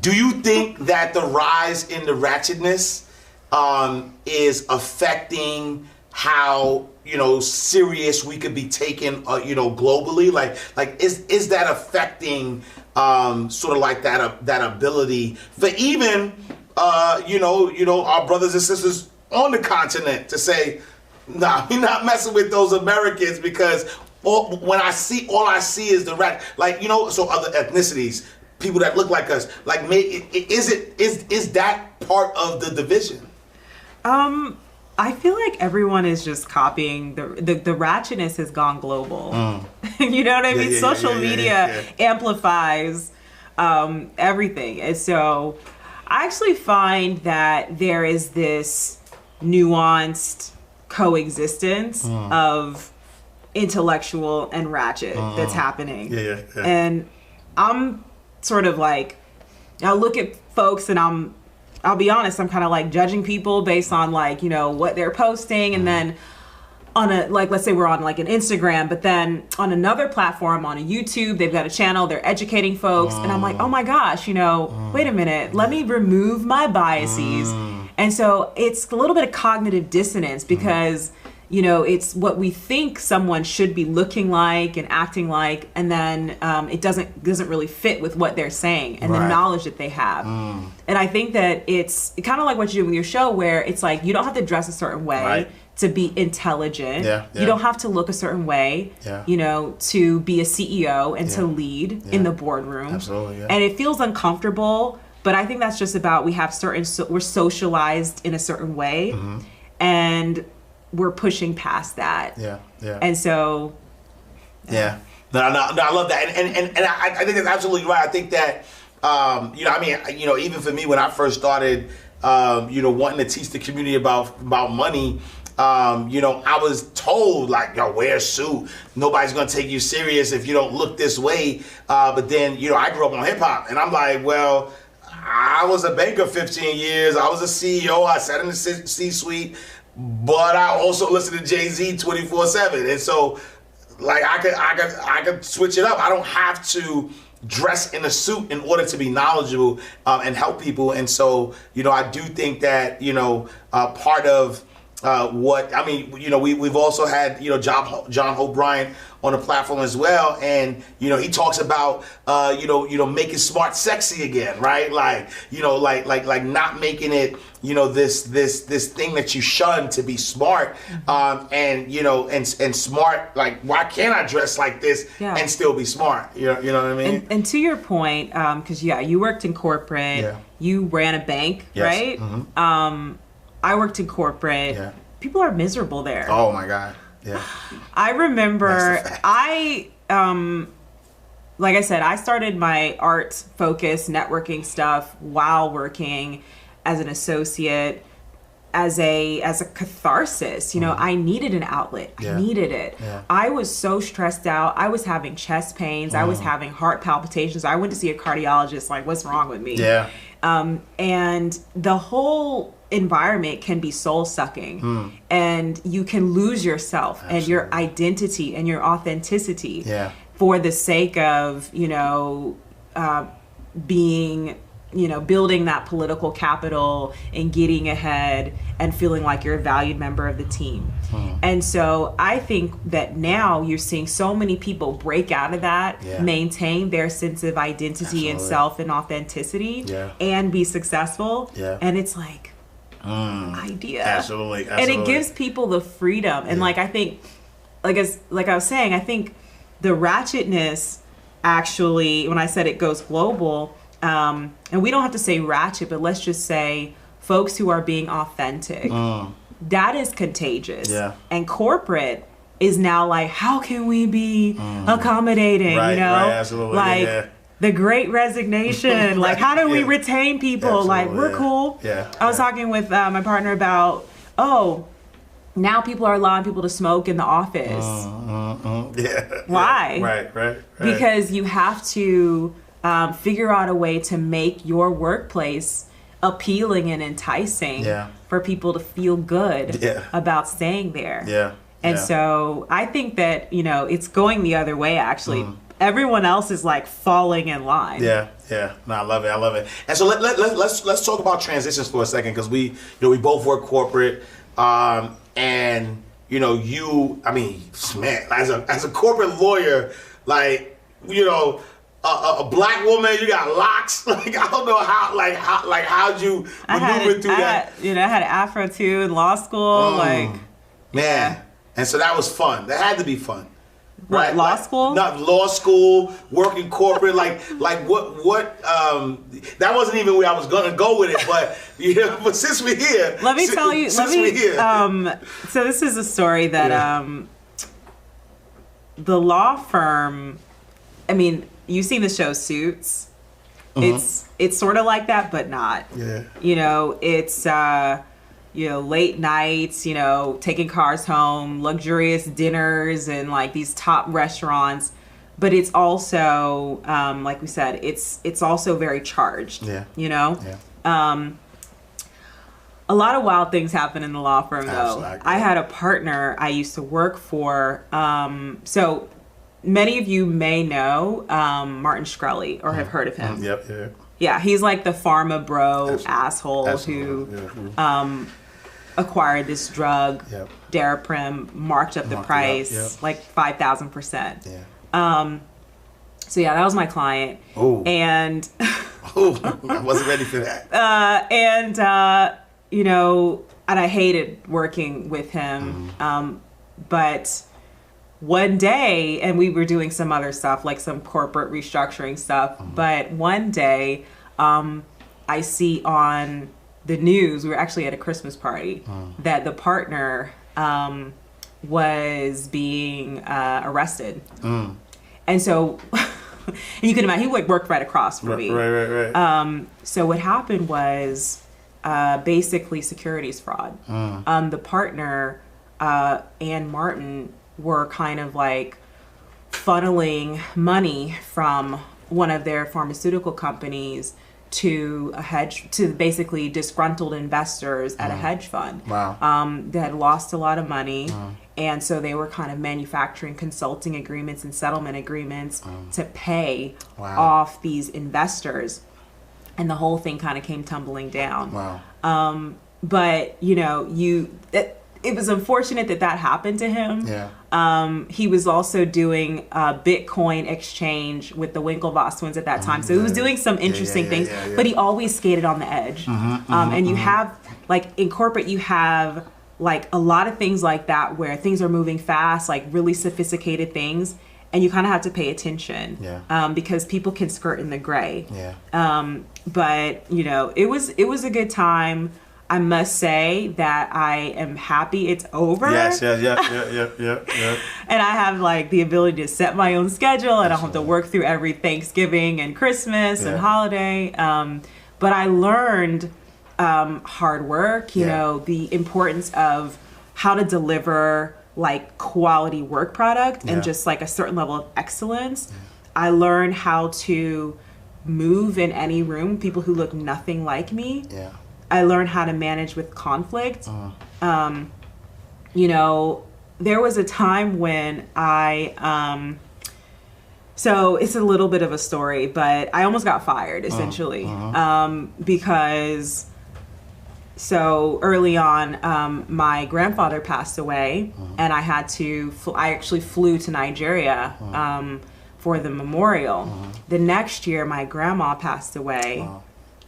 Do you think that the rise in the ratchetness is affecting how serious we could be taken globally? Like is that affecting sort of like that ability for even our brothers and sisters on the continent to say, nah, we're not messing with those Americans, because all I see is the rat. Like, so other ethnicities, people that look like us, like, is that part of the division? I feel like everyone is just copying the ratchetness has gone global. You know what I mean? Social media amplifies everything. And so I actually find that there is this nuanced coexistence of intellectual and ratchet that's happening. And I'm sort of like, I look at folks and I'll be honest, I'm kind of like judging people based on like, what they're posting. And then on let's say we're on like an Instagram, but then on another platform, on a YouTube, they've got a channel, they're educating folks. And I'm like, oh my gosh, wait a minute, let me remove my biases. And so it's a little bit of cognitive dissonance because, it's what we think someone should be looking like and acting like, and then it doesn't really fit with what they're saying and the knowledge that they have. And I think that it's kind of like what you do with your show, where it's like you don't have to dress a certain way to be intelligent. You don't have to look a certain way, to be a CEO and to lead in the boardroom. Absolutely, And it feels uncomfortable, but I think that's just about we're socialized in a certain way, and we're pushing past that. And so No, I love that, and I think that's absolutely right. I think that even for me, when I first started wanting to teach the community about money, I was told, like, wear a suit, nobody's gonna take you serious if you don't look this way. But then I grew up on hip hop, and I'm like, well, I was a banker 15 years, I was a CEO, I sat in the C-suite, but I also listen to Jay-Z 24/7, and so like I could switch it up. I don't have to dress in a suit in order to be knowledgeable and help people. And so I do think that part of we've also had John Hope Bryant on the platform as well, and he talks about making smart sexy again, right? Like like not making it this thing that you shun to be smart, and smart, like, why can't I dress like this and still be smart? You know what I mean? And to your point, because you worked in corporate, you ran a bank, right? I worked in corporate. People are miserable there. Oh my God. Yeah. I remember like I said, I started my art-focused networking stuff while working as an associate, as a catharsis. I needed an outlet. I needed it. I was so stressed out. I was having chest pains. I was having heart palpitations. I went to see a cardiologist, like, what's wrong with me? And the whole environment can be soul-sucking, and you can lose yourself and your identity and your authenticity for the sake of being building that political capital and getting ahead and feeling like you're a valued member of the team. And so I think that now you're seeing so many people break out of that, maintain their sense of identity and self and authenticity, and be successful. And it's like, idea. Absolutely. And it gives people the freedom. And like, I think, like I was saying, I think the ratchetness actually, when I said it goes global, and we don't have to say ratchet, but let's just say folks who are being authentic, that is contagious. And corporate is now like, how can we be accommodating? Right, absolutely. Like, the great resignation. Like, how do we retain people? Absolutely, like, we're cool. I was talking with my partner about, now people are allowing people to smoke in the office. Why? Right. Because you have to figure out a way to make your workplace appealing and enticing for people to feel good about staying there. And so I think that, it's going the other way, actually. Everyone else is like falling in line. No, I love it. And so let's talk about transitions for a second, because we both work corporate, and man, as a corporate lawyer, like, a black woman. You got locks. Like I don't know how'd you maneuver through that? I had an afro too in law school. Man, yeah. And so that was fun. That had to be fun. What, right? law school? Not law school, working corporate, like what that wasn't even where I was gonna go with it, but but since we're here. Let me tell you, so this is a story that the law firm, I mean, you've seen the show Suits. It's sort of like that, but not. Yeah. It's late nights, taking cars home, luxurious dinners, and like these top restaurants. But it's also, like we said, it's also very charged. Yeah. A lot of wild things happen in the law firm, though. Absolutely. I had a partner I used to work for. So many of you may know Martin Shkreli or have heard of him. Yep. Yeah. Yeah, he's like the pharma bro asshole who acquired this drug, Daraprim, marked up the price like 5,000%. Yeah. So yeah, that was my client. Oh. And I wasn't ready for that. And I hated working with him. But one day, and we were doing some other stuff, like some corporate restructuring stuff. But one day, I see on the news, we were actually at a Christmas party, that the partner was being arrested. And so, and you can imagine, he worked right across from me. Right. So what happened was basically securities fraud. The partner and Martin were kind of like funneling money from one of their pharmaceutical companies to basically disgruntled investors at a hedge fund. Wow. They had lost a lot of money. And so they were kind of manufacturing consulting agreements and settlement agreements to pay off these investors. And the whole thing kind of came tumbling down. Wow. But, it was unfortunate that happened to him. Yeah. He was also doing Bitcoin exchange with the Winklevoss twins at that time. So he was doing some interesting things, but he always skated on the edge. And you have, like, in corporate, you have, like, a lot of things like that where things are moving fast, like really sophisticated things, and you kind of have to pay attention because people can skirt in the gray. Yeah. But, it was a good time. I must say that I am happy it's over. Yes. And I have like the ability to set my own schedule, and I don't have to work through every Thanksgiving and Christmas and holiday. But I learned hard work, the importance of how to deliver like quality work product and just like a certain level of excellence. I learned how to move in any room, people who look nothing like me. Yeah. I learned how to manage with conflict. There was a time when so it's a little bit of a story, but I almost got fired essentially because so early on, my grandfather passed away and I had to, I actually flew to Nigeria for the memorial. The next year, my grandma passed away.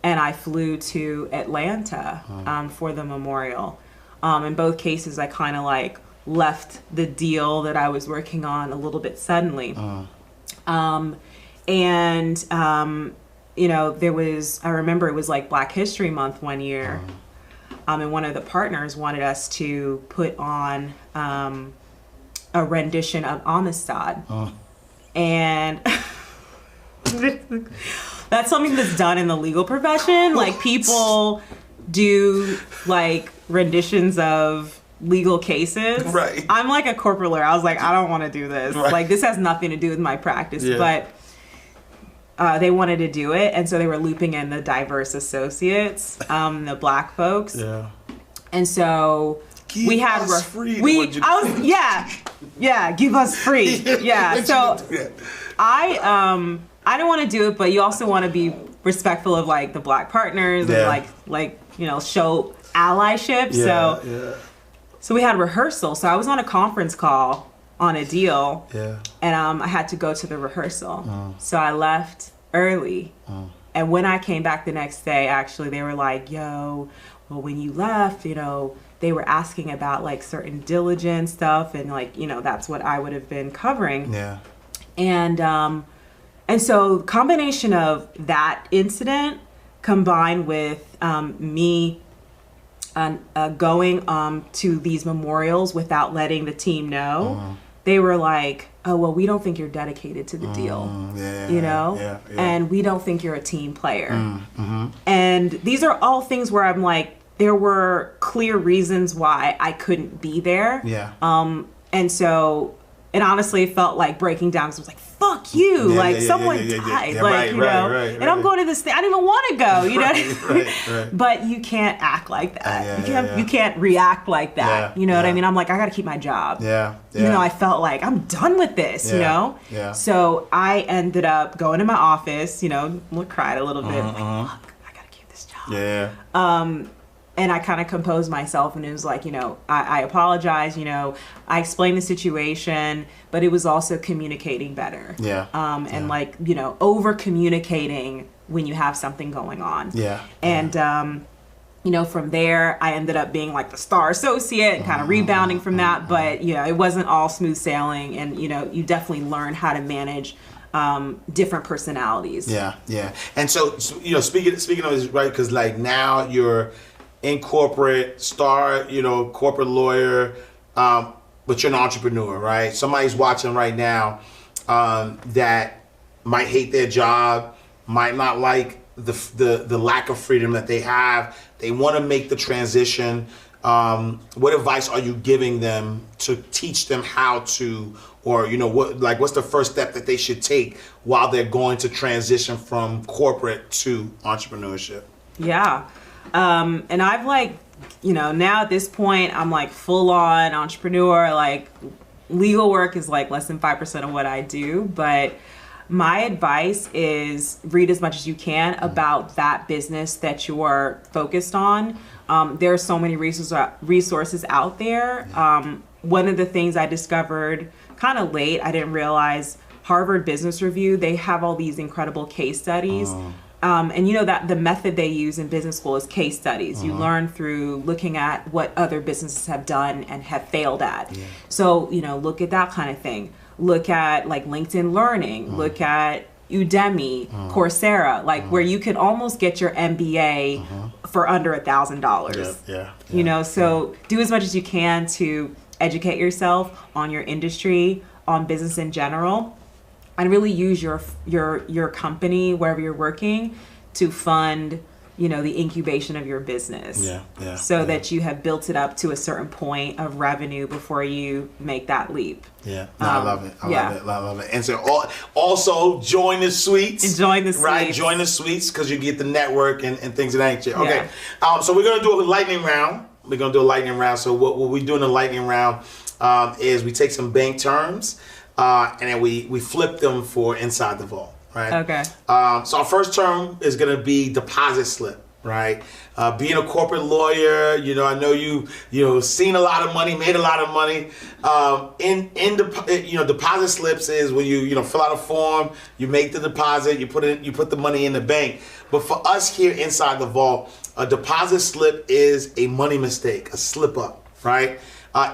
And I flew to Atlanta for the memorial. In both cases, I kind of like left the deal that I was working on a little bit suddenly. There was, I remember it was like Black History Month one year. And one of the partners wanted us to put on a rendition of Amistad. And that's something that's done in the legal profession. Like people do like renditions of legal cases. Right. I'm like a corporate lawyer. I was like, I don't want to do this. Right. Like this has nothing to do with my practice. But they wanted to do it, and so they were looping in the diverse associates, the Black folks. Yeah. And so we had give us free. Give us free. Yeah. So I don't want to do it, but you also want to be respectful of like the Black partners and show allyship. So we had rehearsal. So I was on a conference call on a deal. Yeah. And I had to go to the rehearsal. So I left early. And when I came back the next day, actually, they were like, yo, well, when you left, you know, they were asking about like certain diligence stuff. And like, you know, that's what I would have been covering. Yeah. And so combination of that incident combined with me going to these memorials without letting the team know, they were like, oh, well, we don't think you're dedicated to the deal, you know, and we don't think you're a team player. And these are all things where I'm like, there were clear reasons why I couldn't be there. Yeah. And so it honestly felt like breaking down. So I was like, fuck you. Someone died. Like, you know, and I'm going to this thing. I didn't even want to go, you know? But you can't act like that. You can't react like that. You know what I mean? I'm like, I got to keep my job. Even though I felt like I'm done with this, you know? So I ended up going to my office, you know, cried a little bit. Like, fuck, I got to keep this job. And I kind of composed myself, and it was like, you know, I apologize, you know, I explained the situation, but it was also communicating better. And like, you know, over communicating when you have something going on. And, you know, from there, I ended up being like the star associate and kind of rebounding from that. But, you know, it wasn't all smooth sailing. And, you know, you definitely learn how to manage different personalities. And so you know, speaking of this, right, because like now you're in corporate, you know, corporate lawyer, but you're an entrepreneur, right? Somebody's watching right now that might hate their job, might not like the lack of freedom that they have. They want to make the transition. What advice are you giving them to teach them how to, or you know, what's the first step that they should take while they're going to transition from corporate to entrepreneurship? And I've like, you know, now at this point, I'm like full on entrepreneur. Like legal work is like less than 5% of what I do. But my advice is read as much as you can about that business that you are focused on. There are so many resources out there. One of the things I discovered kind of late, I didn't realize Harvard Business Review, they have all these incredible case studies. And you know that the method they use in business school is case studies. You learn through looking at what other businesses have done and have failed at. So, you know, look at that kind of thing. Look at like LinkedIn Learning, look at Udemy, Coursera, like where you can almost get your MBA for under $1,000. You know, so do as much as you can to educate yourself on your industry, on business in general. And really use your company, wherever you're working, to fund, you know, the incubation of your business. So that you have built it up to a certain point of revenue before you make that leap. I love it. I love it. And so also join the suites. Right, join the suites because you get the network and things of that nature. Okay. So we're gonna do a lightning round. So what we do in the lightning round is we take some bank terms. And then we flip them for Inside the Vault, right? Okay. So our first term is going to be deposit slip, right? Being a corporate lawyer, you know, I know you seen a lot of money, made a lot of money. Deposit slips is when you fill out a form, you make the deposit, you put the money in the bank. But for us here inside the Vault, a deposit slip is a money mistake, a slip up, right?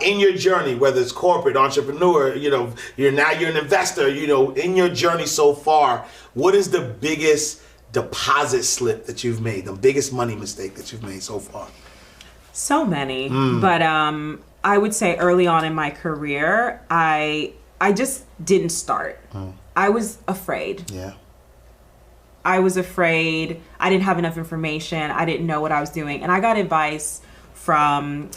In your journey, whether it's corporate, entrepreneur, you know, you're an investor, you know, in your journey so far, what is the biggest deposit slip that you've made, the biggest money mistake that you've made so far? So many, but I would say early on in my career, I just didn't start. I was afraid. I was afraid. I didn't have enough information. I didn't know what I was doing. And I got advice so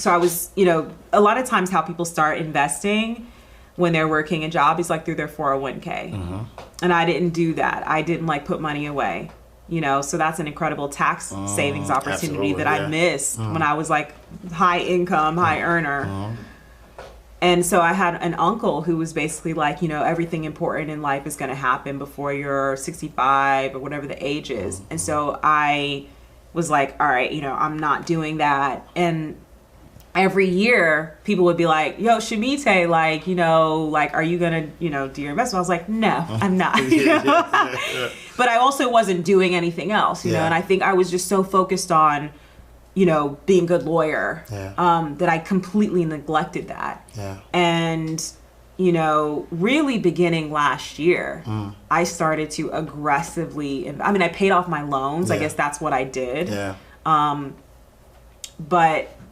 I was, you know, a lot of times how people start investing when they're working a job is like through their 401k. And I didn't do that. I didn't like put money away, you know, so that's an incredible tax savings opportunity that I missed when I was like high income, high earner. And so I had an uncle who was basically like, you know, everything important in life is going to happen before you're 65 or whatever the age is. And so I was like, all right, you know, I'm not doing that. And every year people would be like, yo, Shimite, like, you know, like, are you gonna, you know, do your investment? I was like, no, I'm not. You know? But I also wasn't doing anything else, you know, and I think I was just so focused on, you know, being a good lawyer, that I completely neglected that. And, you know, really beginning last year, I started to aggressively, I mean, I paid off my loans. I guess that's what I did. But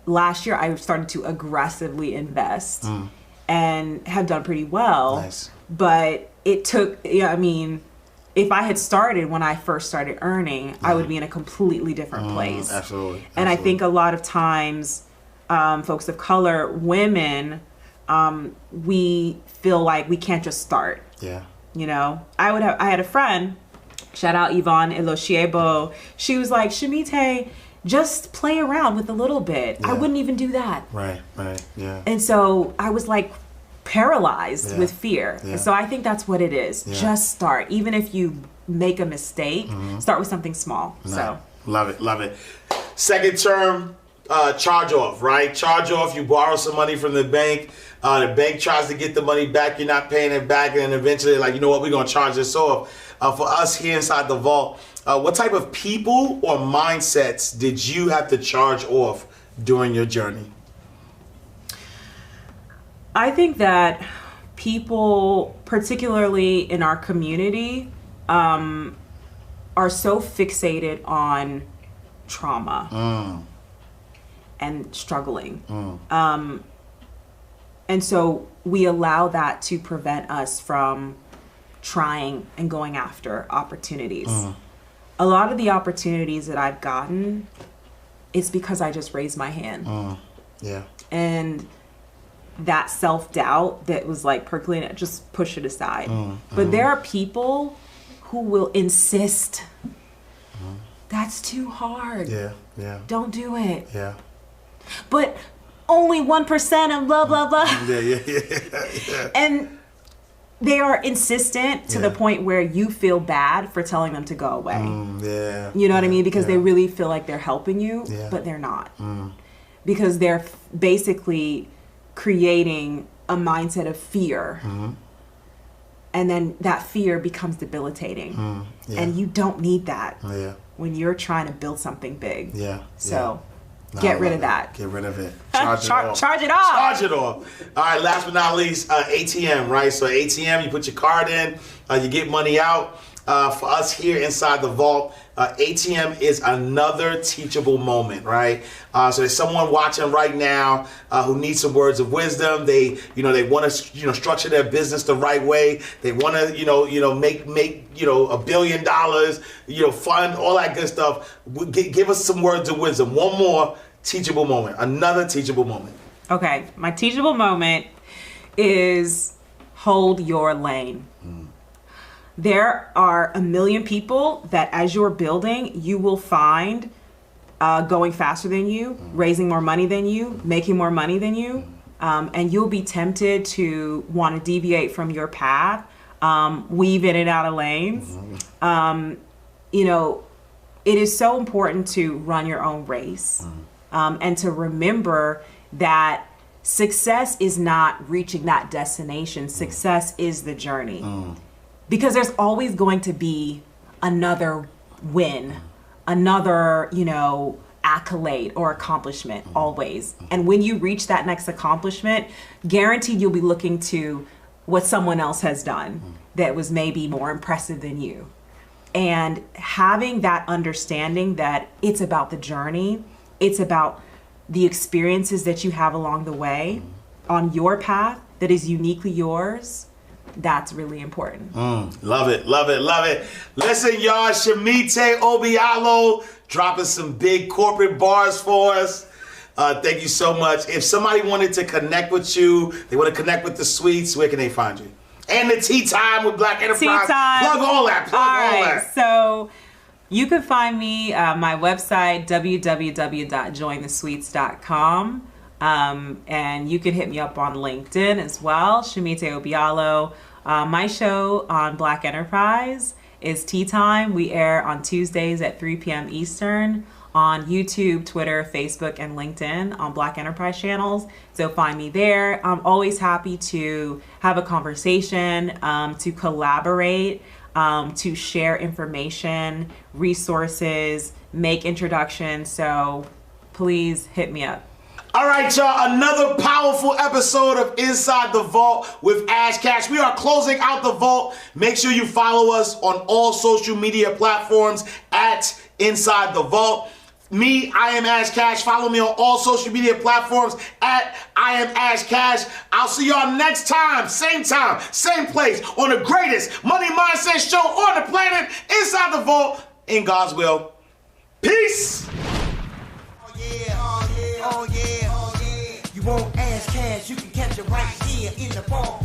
last year I started to aggressively invest and have done pretty well. But it took, I mean, if I had started when I first started earning, I would be in a completely different place. Absolutely. And I think a lot of times, folks of color, women, we feel like we can't just start. You know, I had a friend, shout out Yvonne Eloshiebo. She was like, Shimite, just play around with a little bit. I wouldn't even do that. And so I was like paralyzed with fear. And so I think that's what it is. Just start. Even if you make a mistake, start with something small. So love it. Second term, charge off, right? Charge off, you borrow some money from the bank. The bank tries to get the money back. You're not paying it back. And then eventually, like, you know what, we're going to charge this off. For us here inside the vault, what type of people or mindsets did you have to charge off during your journey? I think that people, particularly in our community, are so fixated on trauma and struggling. And so we allow that to prevent us from trying and going after opportunities. A lot of the opportunities that I've gotten, it's because I just raised my hand. And that self-doubt that was like percolating, just push it aside. But there are people who will insist, that's too hard. Don't do it. But only 1% and blah, blah, blah. And they are insistent to the point where you feel bad for telling them to go away. You know what I mean? Because they really feel like they're helping you, but they're not. Because they're basically creating a mindset of fear. And then that fear becomes debilitating. And you don't need that when you're trying to build something big. So get rid of that. Get rid of it. Charge it off. Charge it off. Charge it off. All right, last but not least, ATM, right? So ATM, you put your card in, you get money out. For us here inside the vault, ATM is another teachable moment, right? So there's someone watching right now who needs some words of wisdom. They want to, structure their business the right way. They want to, make $1 billion, fund all that good stuff. Give us some words of wisdom. One more teachable moment. Another teachable moment. Okay, my teachable moment is hold your lane. There are a million people that as you're building, you will find going faster than you, raising more money than you, making more money than you. And you'll be tempted to want to deviate from your path, weave in and out of lanes. It is so important to run your own race and to remember that success is not reaching that destination. Success is the journey. Because there's always going to be another win, another, accolade or accomplishment, always. And when you reach that next accomplishment, guaranteed you'll be looking to what someone else has done that was maybe more impressive than you. And having that understanding that it's about the journey, it's about the experiences that you have along the way on your path that is uniquely yours. That's really important. Love it. Listen, y'all, Shimite Obiolo dropping some big corporate bars for us. Thank you so much. If somebody wanted to connect with you, they want to connect with the Suites, where can they find you? And the Tea Time with Black Enterprise. Tea Time. Plug all that. So you can find me, my website, www.jointhesuites.com. And you can hit me up on LinkedIn as well, Shimite Obiolo. My show on Black Enterprise is Tea Time. We air on Tuesdays at 3 p.m. Eastern on YouTube, Twitter, Facebook, and LinkedIn on Black Enterprise channels. So find me there. I'm always happy to have a conversation, to collaborate, to share information, resources, make introductions. So please hit me up. All right, y'all, another powerful episode of Inside the Vault with Ash Cash. We are closing out the vault. Make sure you follow us on all social media platforms at Inside the Vault. Me, I am Ash Cash. Follow me on all social media platforms at I am Ash Cash. I'll see y'all next time, same place, on the greatest money mindset show on the planet, Inside the Vault, in God's will. Peace. Oh yeah. You want Ash Cash, you can catch it right here in the vault.